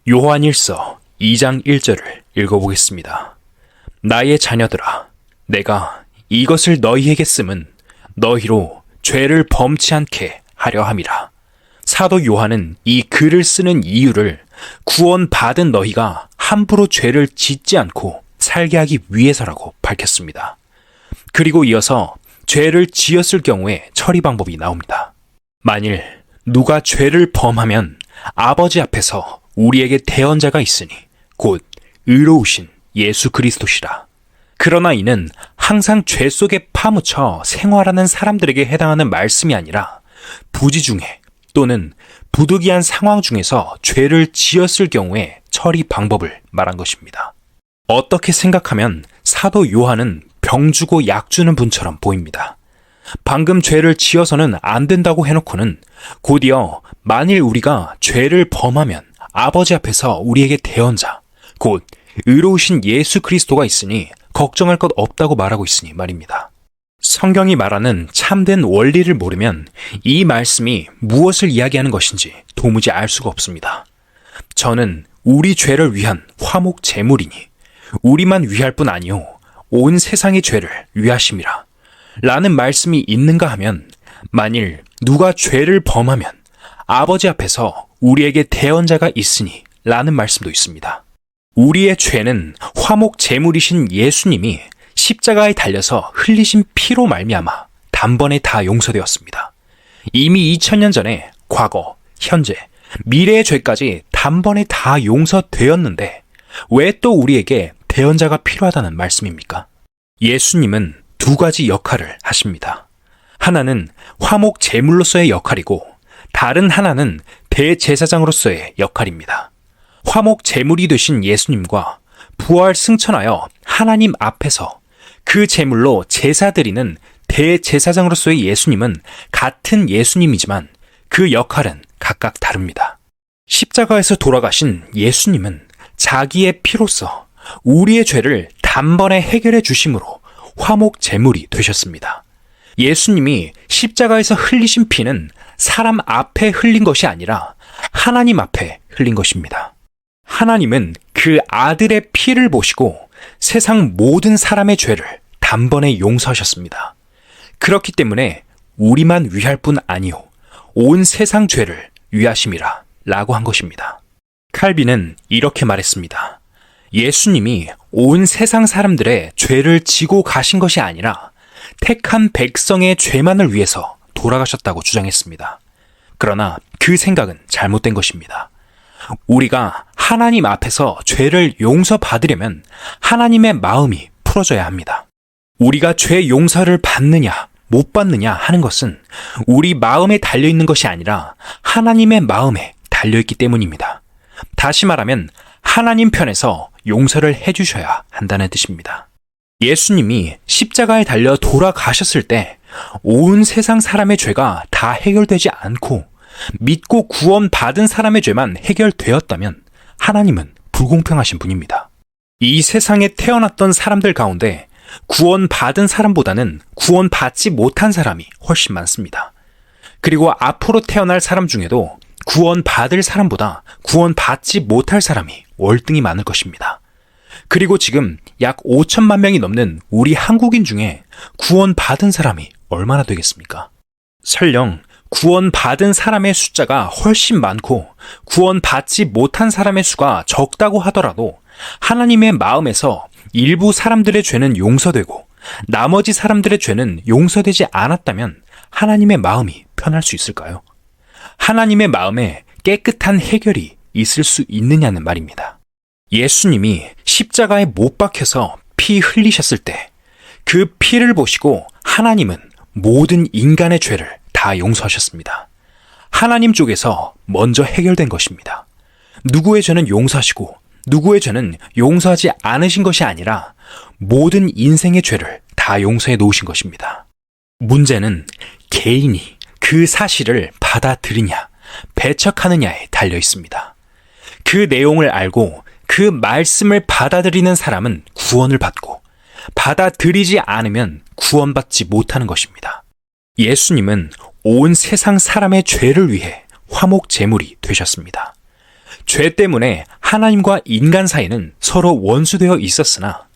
요한일서 2장 1절을 읽어보겠습니다. 나의 자녀들아, 내가 이것을 너희에게 쓰면 너희로 죄를 범치 않게 하려 함이라. 사도 요한은 이 글을 쓰는 이유를 구원받은 너희가 함부로 죄를 짓지 않고 살게 하기 위해서라고 밝혔습니다. 그리고 이어서 죄를 지었을 경우에 처리 방법이 나옵니다. 만일 누가 죄를 범하면 아버지 앞에서 우리에게 대언자가 있으니 곧 의로우신 예수 그리스도시라. 그러나 이는 항상 죄 속에 파묻혀 생활하는 사람들에게 해당하는 말씀이 아니라 부지 중에 또는 부득이한 상황 중에서 죄를 지었을 경우에 처리 방법을 말한 것입니다. 어떻게 생각하면 사도 요한은 병 주고 약 주는 분처럼 보입니다. 방금 죄를 지어서는 안 된다고 해놓고는 곧이어 만일 우리가 죄를 범하면 아버지 앞에서 우리에게 대언자, 곧 의로우신 예수 그리스도가 있으니 걱정할 것 없다고 말하고 있으니 말입니다. 성경이 말하는 참된 원리를 모르면 이 말씀이 무엇을 이야기하는 것인지 도무지 알 수가 없습니다. 저는 우리 죄를 위한 화목 제물이니 우리만 위할 뿐 아니요 온 세상의 죄를 위하심이라 라는 말씀이 있는가 하면 만일 누가 죄를 범하면 아버지 앞에서 우리에게 대언자가 있으니 라는 말씀도 있습니다. 우리의 죄는 화목 제물이신 예수님이 십자가에 달려서 흘리신 피로 말미암아 단번에 다 용서되었습니다. 이미 2000년 전에 과거, 현재, 미래의 죄까지 단번에 다 용서되었는데 왜 또 우리에게 대언자가 필요하다는 말씀입니까? 예수님은 두 가지 역할을 하십니다. 하나는 화목 제물로서의 역할이고 다른 하나는 대제사장으로서의 역할입니다. 화목 제물이 되신 예수님과 부활 승천하여 하나님 앞에서 그 제물로 제사 드리는 대제사장으로서의 예수님은 같은 예수님이지만 그 역할은 각각 다릅니다. 십자가에서 돌아가신 예수님은 자기의 피로써 우리의 죄를 단번에 해결해 주심으로 화목 제물이 되셨습니다. 예수님이 십자가에서 흘리신 피는 사람 앞에 흘린 것이 아니라 하나님 앞에 흘린 것입니다. 하나님은 그 아들의 피를 보시고 세상 모든 사람의 죄를 단번에 용서하셨습니다. 그렇기 때문에 우리만 위할 뿐 아니요 온 세상 죄를 위하심이라 라고 한 것입니다. 칼빈은 이렇게 말했습니다. 예수님이 온 세상 사람들의 죄를 지고 가신 것이 아니라 택한 백성의 죄만을 위해서 돌아가셨다고 주장했습니다. 그러나 그 생각은 잘못된 것입니다. 우리가 하나님 앞에서 죄를 용서받으려면 하나님의 마음이 풀어져야 합니다. 우리가 죄 용서를 받느냐 못 받느냐 하는 것은 우리 마음에 달려있는 것이 아니라 하나님의 마음에 달려있기 때문입니다. 다시 말하면 하나님 편에서 용서를 해주셔야 한다는 뜻입니다. 예수님이 십자가에 달려 돌아가셨을 때 온 세상 사람의 죄가 다 해결되지 않고 믿고 구원받은 사람의 죄만 해결되었다면 하나님은 불공평하신 분입니다. 이 세상에 태어났던 사람들 가운데 구원받은 사람보다는 구원받지 못한 사람이 훨씬 많습니다. 그리고 앞으로 태어날 사람 중에도 구원받을 사람보다 구원받지 못할 사람이 월등히 많을 것입니다. 그리고 지금 약 5천만 명이 넘는 우리 한국인 중에 구원받은 사람이 얼마나 되겠습니까? 설령 구원받은 사람의 숫자가 훨씬 많고 구원받지 못한 사람의 수가 적다고 하더라도 하나님의 마음에서 일부 사람들의 죄는 용서되고 나머지 사람들의 죄는 용서되지 않았다면 하나님의 마음이 편할 수 있을까요? 하나님의 마음에 깨끗한 해결이 있을 수 있느냐는 말입니다. 예수님이 십자가에 못 박혀서 피 흘리셨을 때 그 피를 보시고 하나님은 모든 인간의 죄를 다 용서하셨습니다. 하나님 쪽에서 먼저 해결된 것입니다. 누구의 죄는 용서하시고 누구의 죄는 용서하지 않으신 것이 아니라 모든 인생의 죄를 다 용서해 놓으신 것입니다. 문제는 개인이 그 사실을 받아들이냐, 배척하느냐에 달려 있습니다. 그 내용을 알고 그 말씀을 받아들이는 사람은 구원을 받고 받아들이지 않으면 구원받지 못하는 것입니다. 예수님은 온 세상 사람의 죄를 위해 화목 제물이 되셨습니다. 죄 때문에 하나님과 인간 사이는 서로 원수되어 있었으나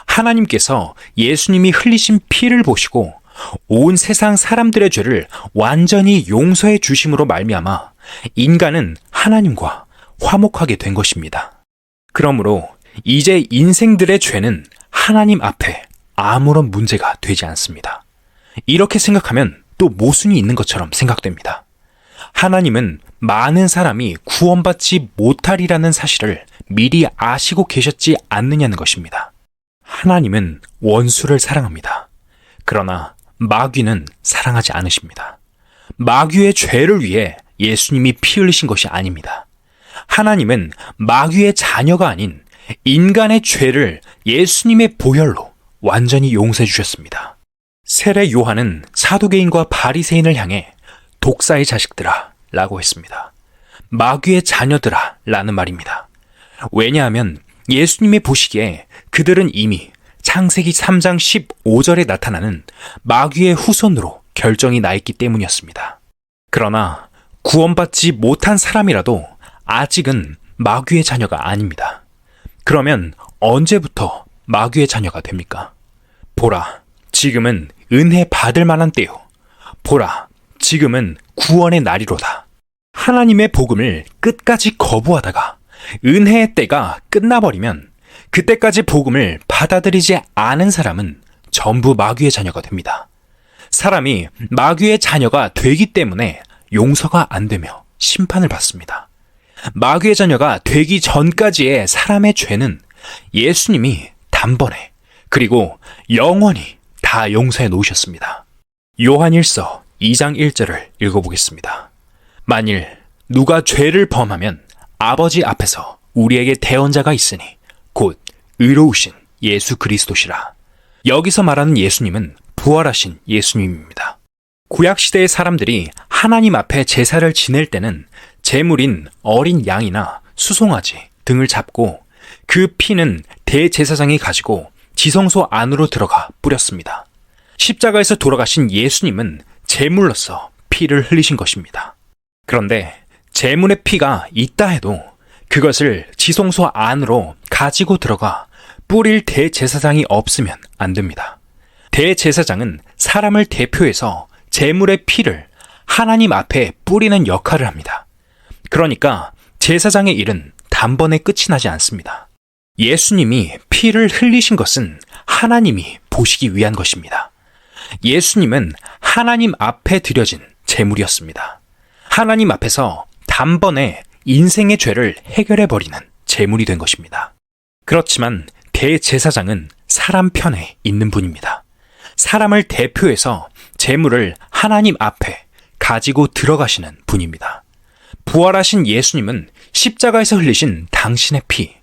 하나님께서 예수님이 흘리신 피를 보시고 온 세상 사람들의 죄를 완전히 용서해 주심으로 말미암아 인간은 하나님과 화목하게 된 것입니다. 그러므로 이제 인생들의 죄는 하나님 앞에 아무런 문제가 되지 않습니다. 이렇게 생각하면 또 모순이 있는 것처럼 생각됩니다. 하나님은 많은 사람이 구원받지 못하리라는 사실을 미리 아시고 계셨지 않느냐는 것입니다. 하나님은 원수를 사랑합니다. 그러나 마귀는 사랑하지 않으십니다. 마귀의 죄를 위해 예수님이 피 흘리신 것이 아닙니다. 하나님은 마귀의 자녀가 아닌 인간의 죄를 예수님의 보혈로 완전히 용서해 주셨습니다. 세례 요한은 사두개인과 바리새인을 향해 독사의 자식들아 라고 했습니다. 마귀의 자녀들아 라는 말입니다. 왜냐하면 예수님이 보시기에 그들은 이미 창세기 3장 15절에 나타나는 마귀의 후손으로 결정이 나 있기 때문이었습니다. 그러나 구원받지 못한 사람이라도 아직은 마귀의 자녀가 아닙니다. 그러면 언제부터 마귀의 자녀가 됩니까? 보라, 지금은 은혜 받을 만한 때요. 보라, 지금은 구원의 날이로다. 하나님의 복음을 끝까지 거부하다가 은혜의 때가 끝나버리면 그때까지 복음을 받아들이지 않은 사람은 전부 마귀의 자녀가 됩니다. 사람이 마귀의 자녀가 되기 때문에 용서가 안 되며 심판을 받습니다. 마귀의 자녀가 되기 전까지의 사람의 죄는 예수님이 단번에 그리고 영원히 다 용서해 놓으셨습니다. 요한일서 2장 1절을 읽어보겠습니다. 만일 누가 죄를 범하면 아버지 앞에서 우리에게 대언자가 있으니 곧 의로우신 예수 그리스도시라. 여기서 말하는 예수님은 부활하신 예수님입니다. 구약시대의 사람들이 하나님 앞에 제사를 지낼 때는 제물인 어린 양이나 수송아지 등을 잡고 그 피는 대제사장이 가지고 지성소 안으로 들어가 뿌렸습니다. 십자가에서 돌아가신 예수님은 제물로서 피를 흘리신 것입니다. 그런데 제물의 피가 있다 해도 그것을 지성소 안으로 가지고 들어가 뿌릴 대제사장이 없으면 안 됩니다. 대제사장은 사람을 대표해서 제물의 피를 하나님 앞에 뿌리는 역할을 합니다. 그러니까 제사장의 일은 단번에 끝이 나지 않습니다. 예수님이 피를 흘리신 것은 하나님이 보시기 위한 것입니다. 예수님은 하나님 앞에 드려진 제물이었습니다. 하나님 앞에서 단번에 인생의 죄를 해결해버리는 제물이 된 것입니다. 그렇지만 대제사장은 사람 편에 있는 분입니다. 사람을 대표해서 제물을 하나님 앞에 가지고 들어가시는 분입니다. 부활하신 예수님은 십자가에서 흘리신 당신의 피,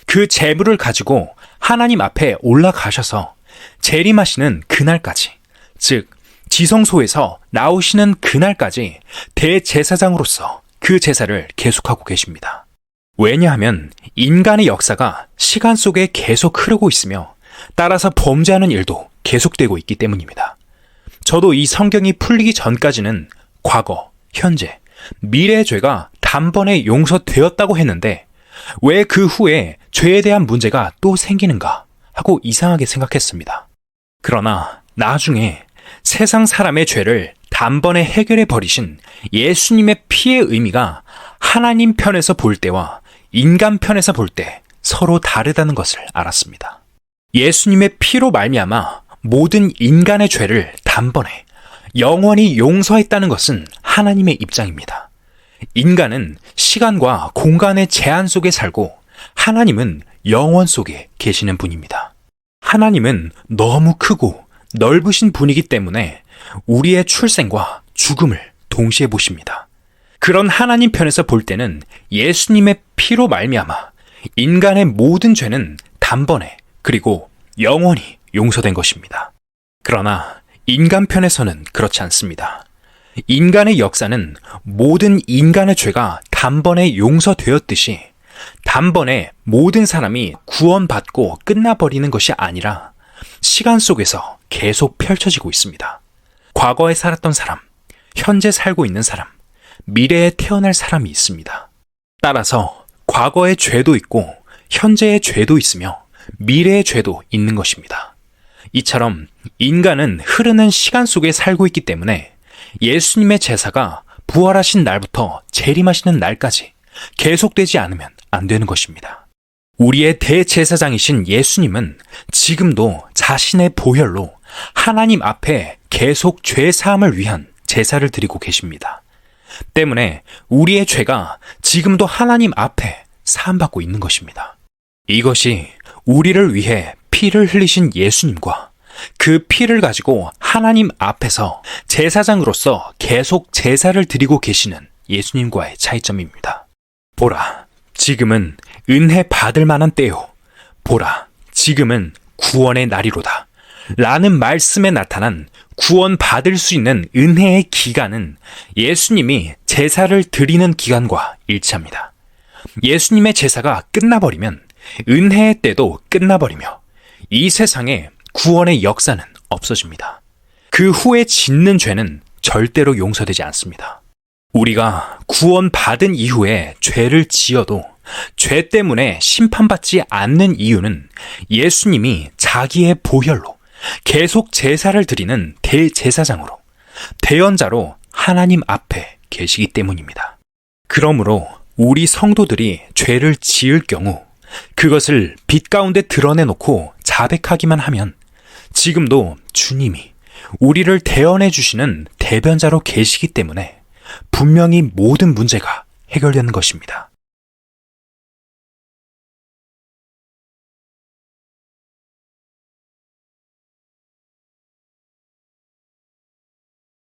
그 제물을 가지고 하나님 앞에 올라가셔서 재림하시는 그날까지, 즉 지성소에서 나오시는 그날까지 대제사장으로서 그 제사를 계속하고 계십니다. 왜냐하면 인간의 역사가 시간 속에 계속 흐르고 있으며 따라서 범죄하는 일도 계속되고 있기 때문입니다. 저도 이 성경이 풀리기 전까지는 과거, 현재, 미래의 죄가 단번에 용서되었다고 했는데 왜 그 후에 죄에 대한 문제가 또 생기는가 하고 이상하게 생각했습니다. 그러나 나중에 세상 사람의 죄를 단번에 해결해 버리신 예수님의 피의 의미가 하나님 편에서 볼 때와 인간 편에서 볼 때 서로 다르다는 것을 알았습니다. 예수님의 피로 말미암아 모든 인간의 죄를 단번에 영원히 용서했다는 것은 하나님의 입장입니다. 인간은 시간과 공간의 제한 속에 살고 하나님은 영원 속에 계시는 분입니다. 하나님은 너무 크고 넓으신 분이기 때문에 우리의 출생과 죽음을 동시에 보십니다. 그런 하나님 편에서 볼 때는 예수님의 피로 말미암아 인간의 모든 죄는 단번에 그리고 영원히 용서된 것입니다. 그러나 인간 편에서는 그렇지 않습니다. 인간의 역사는 모든 인간의 죄가 단번에 용서되었듯이 단번에 모든 사람이 구원받고 끝나버리는 것이 아니라 시간 속에서 계속 펼쳐지고 있습니다. 과거에 살았던 사람, 현재 살고 있는 사람, 미래에 태어날 사람이 있습니다. 따라서 과거의 죄도 있고 현재의 죄도 있으며 미래의 죄도 있는 것입니다. 이처럼 인간은 흐르는 시간 속에 살고 있기 때문에 예수님의 제사가 부활하신 날부터 재림하시는 날까지 계속되지 않으면 안 되는 것입니다. 우리의 대제사장이신 예수님은 지금도 자신의 보혈로 하나님 앞에 계속 죄 사함을 위한 제사를 드리고 계십니다. 때문에 우리의 죄가 지금도 하나님 앞에 사함받고 있는 것입니다. 이것이 우리를 위해 피를 흘리신 예수님과 그 피를 가지고 하나님 앞에서 제사장으로서 계속 제사를 드리고 계시는 예수님과의 차이점입니다. 보라, 지금은 은혜 받을 만한 때요. 보라, 지금은 구원의 날이로다. 라는 말씀에 나타난 구원 받을 수 있는 은혜의 기간은 예수님이 제사를 드리는 기간과 일치합니다. 예수님의 제사가 끝나버리면 은혜의 때도 끝나버리며 이 세상에 구원의 역사는 없어집니다. 그 후에 짓는 죄는 절대로 용서되지 않습니다. 우리가 구원받은 이후에 죄를 지어도 죄 때문에 심판받지 않는 이유는 예수님이 자기의 보혈로 계속 제사를 드리는 대제사장으로, 대언자로 하나님 앞에 계시기 때문입니다. 그러므로 우리 성도들이 죄를 지을 경우 그것을 빛 가운데 드러내놓고 자백하기만 하면 지금도 주님이 우리를 대언해 주시는 대변자로 계시기 때문에 분명히 모든 문제가 해결되는 것입니다.